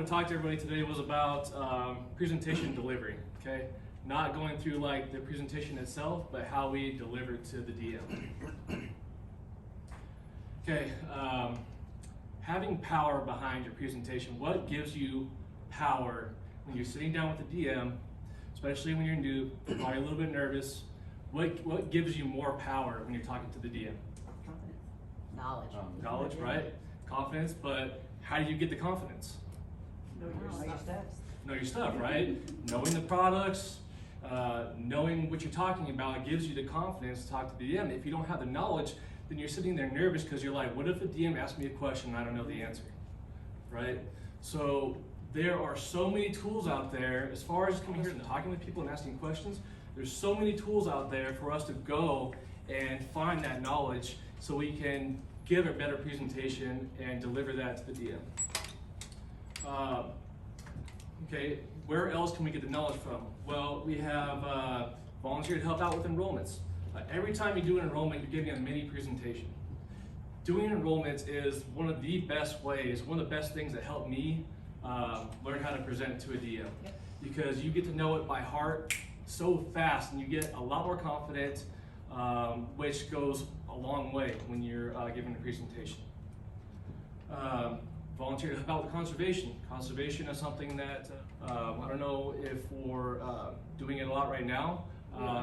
talk to everybody today was about presentation delivery, okay? Not going through like the presentation itself, but how we deliver to the DM. Okay, having power behind your presentation. What gives you power when you're sitting down with the DM, especially when you're new, probably a little bit nervous? What gives you more power when you're talking to the DM? Confidence. Knowledge. Knowledge, right? Confidence, but how do you get the confidence? Know your stuff. Know your stuff, right? Knowing the products, knowing what you're talking about gives you the confidence to talk to the DM. If you don't have the knowledge, then you're sitting there nervous because you're like, what if the DM asks me a question and I don't know the answer, right? So there are so many tools out there as far as coming here and talking with people and asking questions. There's so many tools out there for us to go and find that knowledge so we can give a better presentation and deliver that to the DM. Okay, where else can we get the knowledge from? Well, we have volunteer to help out with enrollments. Every time you do an enrollment, you're giving a mini presentation. Doing enrollments is one of the best ways, one of the best things that helped me learn how to present to a DM. Because you get to know it by heart so fast and you get a lot more confident, which goes a long way when you're giving a presentation. Volunteer to help out with conservation. Conservation is something that, I don't know if we're doing it a lot right now.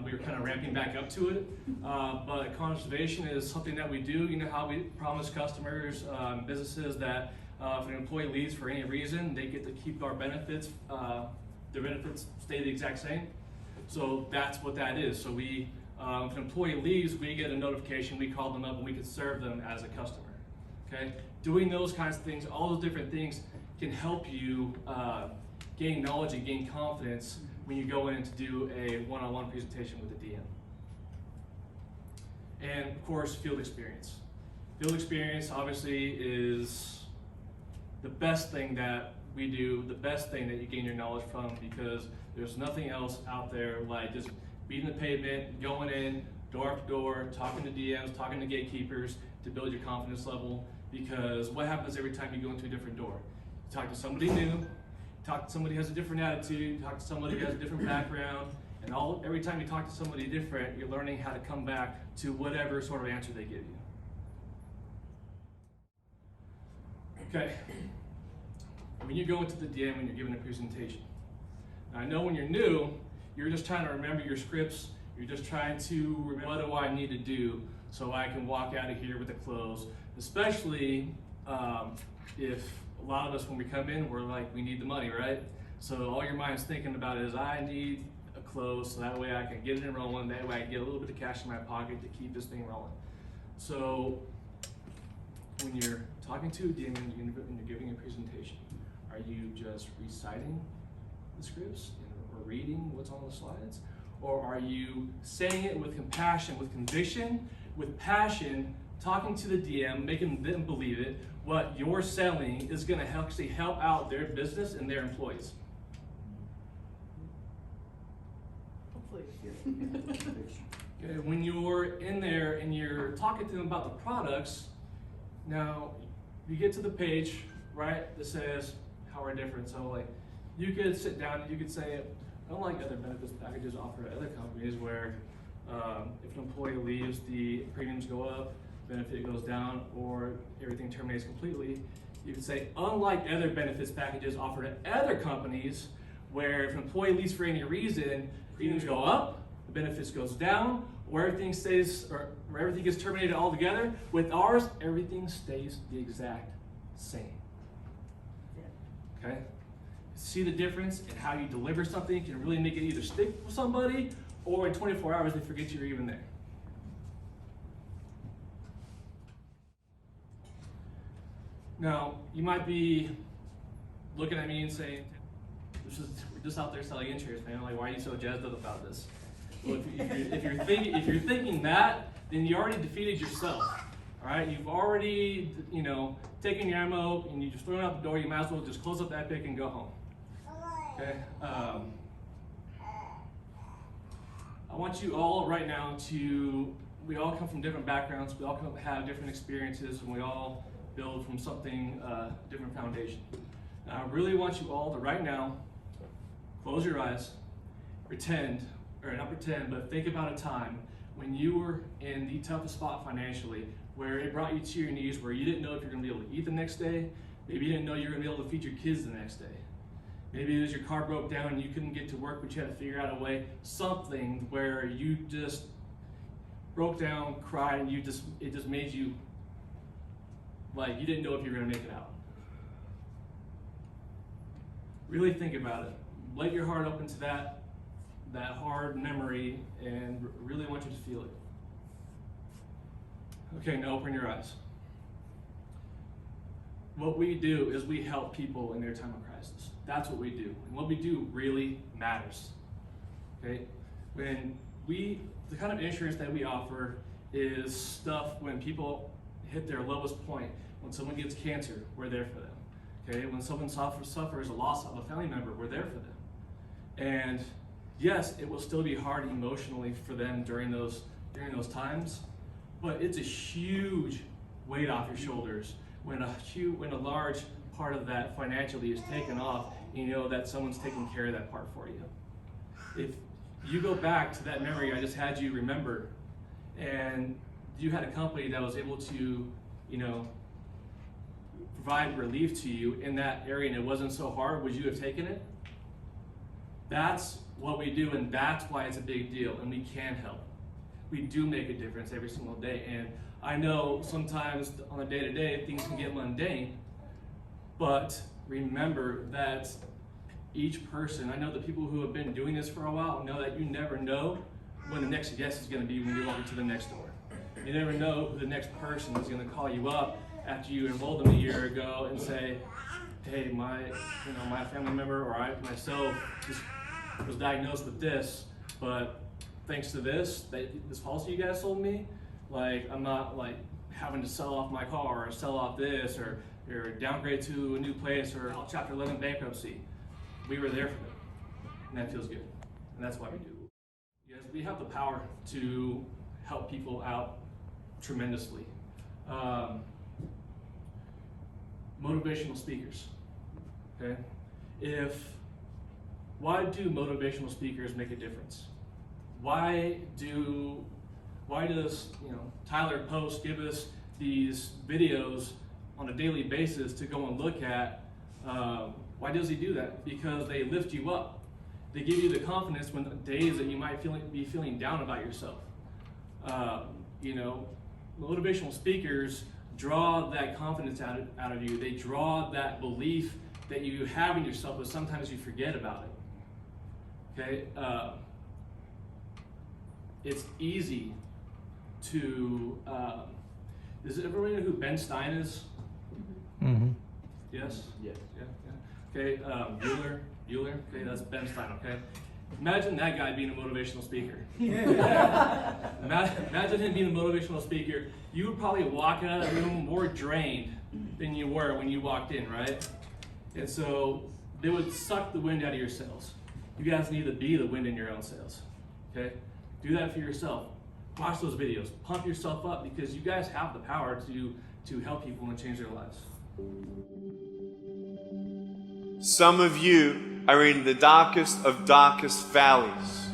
We're kind of ramping back up to it, but conservation is something that we do. You know how we promise customers, businesses that if an employee leaves for any reason, they get to keep our benefits. Their benefits stay the exact same. So that's what that is. So we, if an employee leaves, we get a notification, we call them up and we can serve them as a customer, okay? Doing those kinds of things, all those different things can help you gain knowledge and gain confidence when you go in to do a one-on-one presentation with the DM. And of course, field experience. Field experience obviously is the best thing that we do, the best thing that you gain your knowledge from, because there's nothing else out there like just beating the pavement, going in, door after door, talking to DMs, talking to gatekeepers to build your confidence level. Because what happens every time you go into a different door? You talk to somebody new, talk to somebody who has a different attitude, talk to somebody who has a different background, and every time you talk to somebody different, you're learning how to come back to whatever sort of answer they give you. Okay, when you go into the DM when you're giving a presentation, now I know when you're new, you're just trying to remember your scripts, you're just trying to remember what do I need to do so I can walk out of here with a close, especially if a lot of us when we come in, we're like, we need the money, right? So all your mind's thinking about is I need a close so that way I can get it rolling, that way I can get a little bit of cash in my pocket to keep this thing rolling. So when you're talking to a DM and you're giving a presentation, are you just reciting the scripts or reading what's on the slides? Or are you saying it with compassion, with conviction, with passion, talking to the DM, making them believe it, what you're selling is going to actually help out their business and their employees? Hopefully. Okay, when you're in there and you're talking to them about the products, now you get to the page, right, that says how we're different. So like you could sit down and you could say, unlike other benefits packages offered at other companies where if an employee leaves, the premiums go up, benefit goes down, or everything terminates completely. You could say, unlike other benefits packages offered at other companies, where if an employee leaves for any reason, premiums go up, the benefits goes down, or everything stays, or everything gets terminated altogether. With ours, everything stays the exact same. Okay? See the difference in how you deliver something can really make it either stick with somebody, or in 24 hours they forget you're even there. Now, you might be looking at me and saying, we're just out there selling insurance, man. Like, why are you so jazzed up about this? Well, if you're thinking that, then you already defeated yourself. All right, you've already, taken your ammo and you just throw it out the door. You might as well just close up that pick and go home. Okay. I want you all right now we all come from different backgrounds. We all have different experiences, and we all build from something different foundation. I really want you all to right now close your eyes, pretend, or not pretend, but think about a time when you were in the toughest spot financially, where it brought you to your knees, where you didn't know if you're going to be able to eat the next day. Maybe you didn't know you were going to be able to feed your kids the next day. Maybe it was your car broke down and you couldn't get to work, but you had to figure out a way, something where you just broke down, cried, and it just made you, like, you didn't know if you were going to make it out. Really think about it. Let your heart open to that hard memory, and really want you to feel it. Okay, now open your eyes. What we do is we help people in their time of crisis. That's what we do. And what we do really matters. Okay? The kind of insurance that we offer is stuff when people hit their lowest point. When someone gets cancer, we're there for them. Okay? When someone suffers a loss of a family member, we're there for them. And yes, it will still be hard emotionally for them during those times, but it's a huge weight off your shoulders when a large part of that financially is taken off, and you know that someone's taking care of that part for you. If you go back to that memory I just had you remember, and you had a company that was able to, provide relief to you in that area and it wasn't so hard, would you have taken it? That's what we do, and that's why it's a big deal, and we can help. We do make a difference every single day, and I know sometimes on a day-to-day things can get mundane, but remember that each person, I know the people who have been doing this for a while know that you never know when the next yes is going to be when you walk into the next door. You never know who the next person is going to call you up after you enrolled them a year ago and say, hey, my family member or myself just was diagnosed with this, but thanks to this policy you guys sold me, like I'm not like having to sell off my car or sell off this or downgrade to a new place or Chapter 11 bankruptcy. We were there for them, and that feels good, and that's why we do. Yes, we have the power to help people out tremendously. Motivational speakers, okay? Why do motivational speakers make a difference? Why does Tyler Post give us these videos on a daily basis to go and look at? Why does he do that? Because they lift you up. They give you the confidence when the days that you might be feeling down about yourself. Motivational speakers draw that confidence out of you. They draw that belief that you have in yourself, but sometimes you forget about it. Okay? It's easy to, does everyone know who Ben Stein is? Mm-hmm. Yes? Yes. Yeah. Okay, Bueller, okay, that's Ben Stein, okay? Imagine that guy being a motivational speaker. Imagine him being a motivational speaker. You would probably walk out of the room more drained than you were when you walked in, right? And so they would suck the wind out of your sails. You guys need to be the wind in your own sails, okay? Do that for yourself. Watch those videos. Pump yourself up because you guys have the power to help people and change their lives. Some of you are in the darkest of darkest valleys.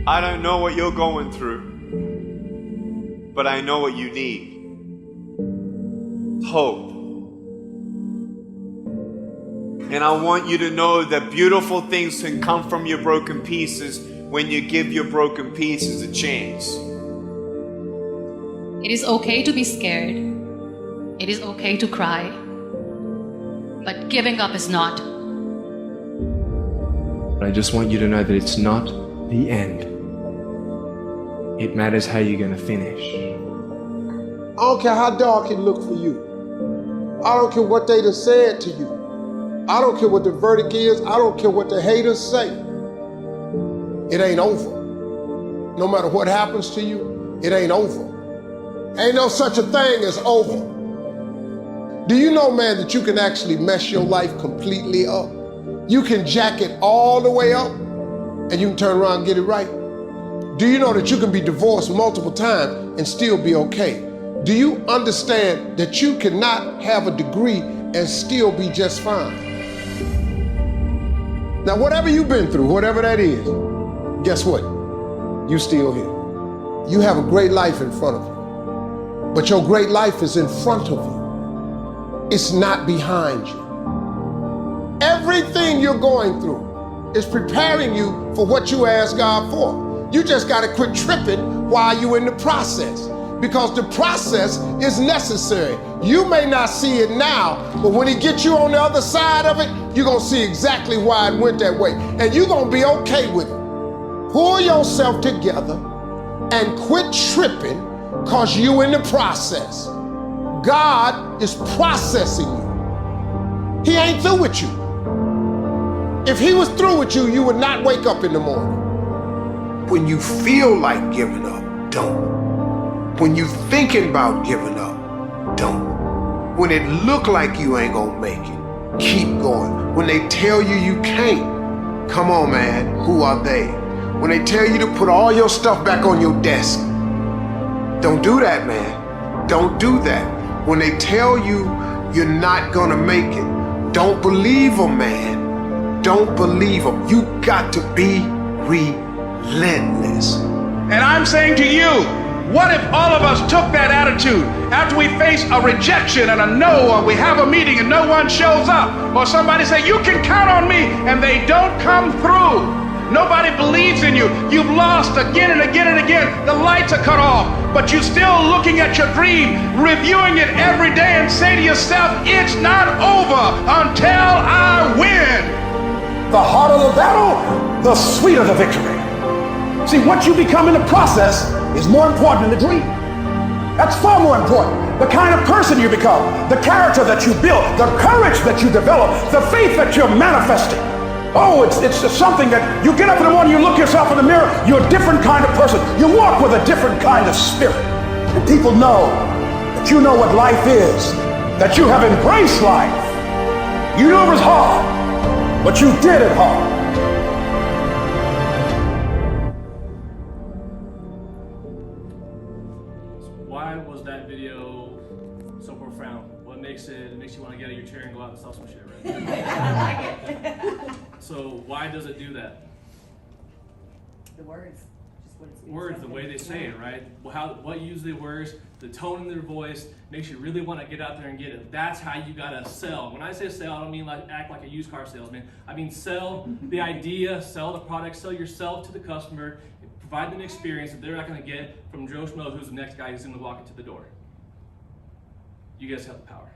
I don't know what you're going through, but I know what you need. Hope. And I want you to know that beautiful things can come from your broken pieces when you give your broken pieces a chance. It is okay to be scared. It is okay to cry. But giving up is not. But I just want you to know that it's not the end. It matters how you're going to finish. I don't care how dark it look for you. I don't care what they done said to you. I don't care what the verdict is. I don't care what the haters say. It ain't over. No matter what happens to you, it ain't over. Ain't no such a thing as over. Do you know, man, that you can actually mess your life completely up? You can jack it all the way up and you can turn around and get it right. Do you know that you can be divorced multiple times and still be okay? Do you understand that you cannot have a degree and still be just fine? Now, whatever you've been through, whatever that is, guess what? You're still here. You have a great life in front of you. But your great life is in front of you. It's not behind you. Everything you're going through is preparing you for what you asked God for. You just got to quit tripping while you're in the process, because the process is necessary. You may not see it now, but when He gets you on the other side of it, you're going to see exactly why it went that way. And you're going to be okay with it. Pull yourself together and quit tripping, because you're in the process. God is processing you. He ain't through with you. If He was through with you, you would not wake up in the morning. When you feel like giving up, don't. When you thinking about giving up, don't. When it look like you ain't gonna make it, keep going. When they tell you you can't, come on, man, who are they? When they tell you to put all your stuff back on your desk, don't do that, man. Don't do that. When they tell you you're not gonna make it, don't believe them, man. Don't believe them. You got to be relentless. And I'm saying to you, what if all of us took that attitude after we face a rejection and a no, or we have a meeting and no one shows up, or somebody say, you can count on me, and they don't come through. Nobody believes in you. You've lost again and again and again. The lights are cut off, but you're still looking at your dream, reviewing it every day, and say to yourself, it's not over until I win. The harder the battle, the sweeter the victory. See, what you become in the process is more important than the dream. That's far more important. The kind of person you become, the character that you build, the courage that you develop, the faith that you're manifesting. Oh, it's just something that you get up in the morning, you look yourself in the mirror, you're a different kind of person. You walk with a different kind of spirit. And people know that you know what life is, that you have embraced life. You knew it was hard, but you did it hard. Why was that video so profound? What makes it? It makes you want to get out of your chair and go out and sell some shit, right? So why does it do that? The words. Just what it's being Words, said. the way they say it, right? What use the words, the tone in their voice makes you really want to get out there and get it. That's how you gotta sell. When I say sell, I don't mean like act like a used car salesman. I mean sell the idea, sell the product, sell yourself to the customer, provide them an experience that they're not gonna get from Joe Schmo, who's the next guy who's gonna walk into the door. You guys have the power.